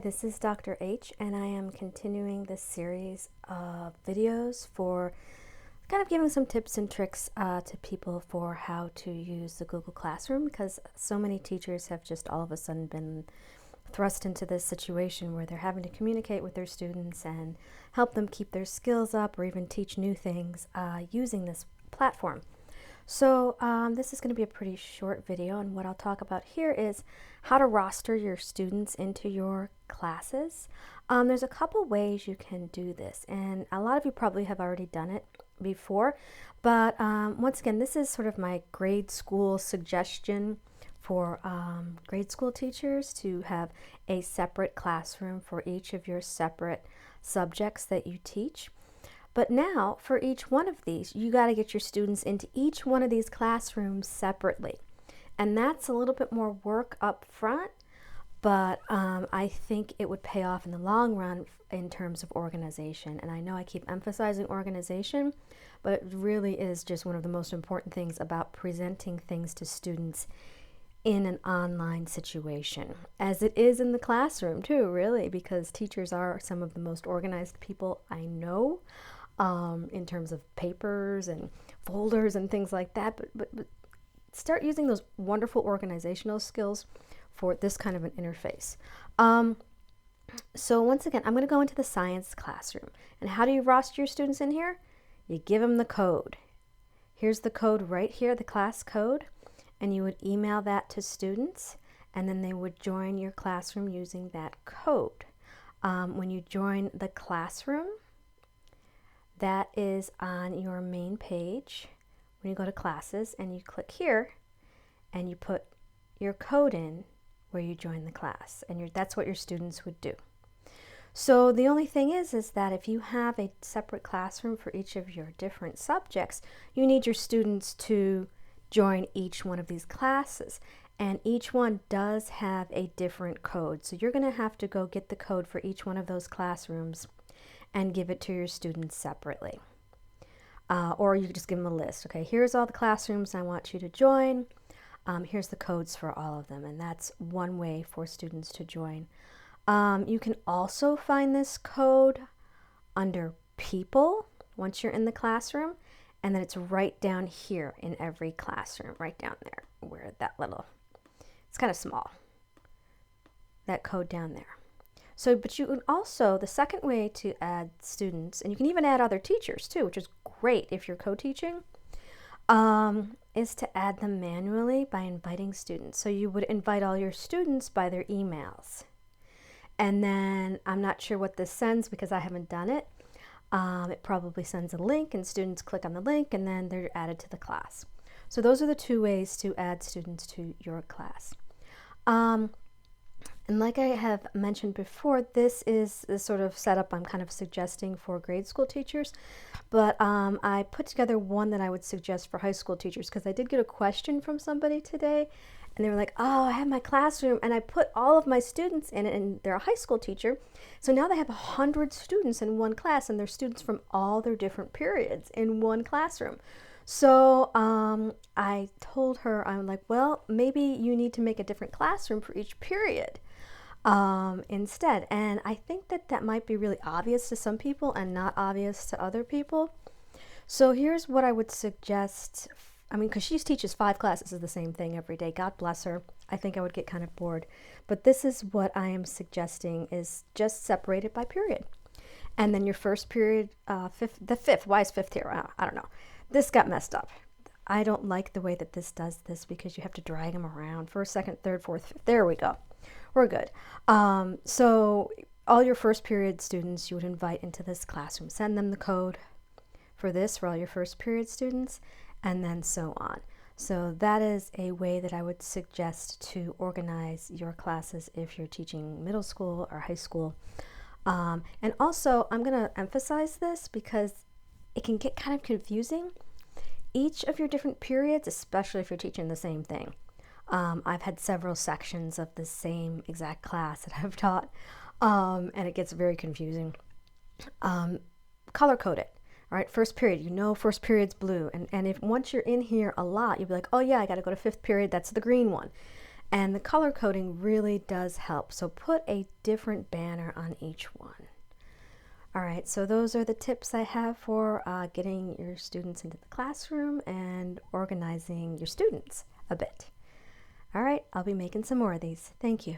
this is Dr. H, and I am continuing this series of videos for kind of giving some tips and tricks to people for how to use the Google Classroom, because so many teachers have just all of a sudden been thrust into this situation where they're having to communicate with their students and help them keep their skills up or even teach new things using this platform. So this is going to be a pretty short video, and what I'll talk about here is how to roster your students into your classes. There's a couple ways you can do this, and a lot of you probably have already done it before, but once again, this is sort of my grade school suggestion for grade school teachers to have a separate classroom for each of your separate subjects that you teach. But now, for each one of these, you got to get your students into each one of these classrooms separately. And that's a little bit more work up front, but I think it would pay off in the long run in terms of organization. And I know I keep emphasizing organization, but it really is just one of the most important things about presenting things to students in an online situation, as it is in the classroom too, really, because teachers are some of the most organized people I know. In terms of papers and folders and things like that, but start using those wonderful organizational skills for this kind of an interface. So once again, I'm going to go into the science classroom. And how do you roster your students in here? You give them the code. Here's the code right here, the class code, and you would email that to students, and then they would join your classroom using that code. When you join the classroom, that is on your main page when you go to classes, and you click here and you put your code in where you join the class, and that's what your students would do. So the only thing is that if you have a separate classroom for each of your different subjects, you need your students to join each one of these classes, and each one does have a different code. So you're going to have to go get the code for each one of those classrooms and give it to your students separately. Or you just give them a list. Okay, here's all the classrooms I want you to join. Here's the codes for all of them, and that's one way for students to join. You can also find this code under people once you're in the classroom, and then it's right down here in every classroom, right down there where that little, it's kind of small, that code down there. So, but you can also, the second way to add students, and you can even add other teachers too, which is great if you're co-teaching, is to add them manually by inviting students. So you would invite all your students by their emails. And then, I'm not sure what this sends because I haven't done it. It probably sends a link, and students click on the link, and then they're added to the class. So those are the two ways to add students to your class. And like I have mentioned before, this is the sort of setup I'm kind of suggesting for grade school teachers, but I put together one that I would suggest for high school teachers, because I did get a question from somebody today, and they were like, oh, I have my classroom, and I put all of my students in it, and they're a high school teacher, so now they have 100 students in one class, and they're students from all their different periods in one classroom. So I told her, I'm like, well, maybe you need to make a different classroom for each period instead. And I think that might be really obvious to some people and not obvious to other people. So here's what I would suggest. I mean, because she teaches 5 classes of the same thing every day. God bless her. I think I would get kind of bored. But this is what I am suggesting, is just separate it by period. And then your first period, the fifth, why is 5th here? I don't know. This got messed up. I don't like the way that this does this, because you have to drag them around. 1st, 2nd, 3rd, 4th, 5th. There we go. We're good. So all your first period students you would invite into this classroom. Send them the code for this for all your first period students, and then so on. So that is a way that I would suggest to organize your classes if you're teaching middle school or high school. And also, I'm going to emphasize this because it can get kind of confusing. Each of your different periods, especially if you're teaching the same thing. I've had several sections of the same exact class that I've taught, and it gets very confusing. Color code it. All right, first period, you know first period's blue. And if once you're in here a lot, you'll be like, oh yeah, I got to go to 5th period, that's the green one. And the color coding really does help. So put a different banner on each one. All right, so those are the tips I have for getting your students into the classroom and organizing your students a bit. All right, I'll be making some more of these. Thank you.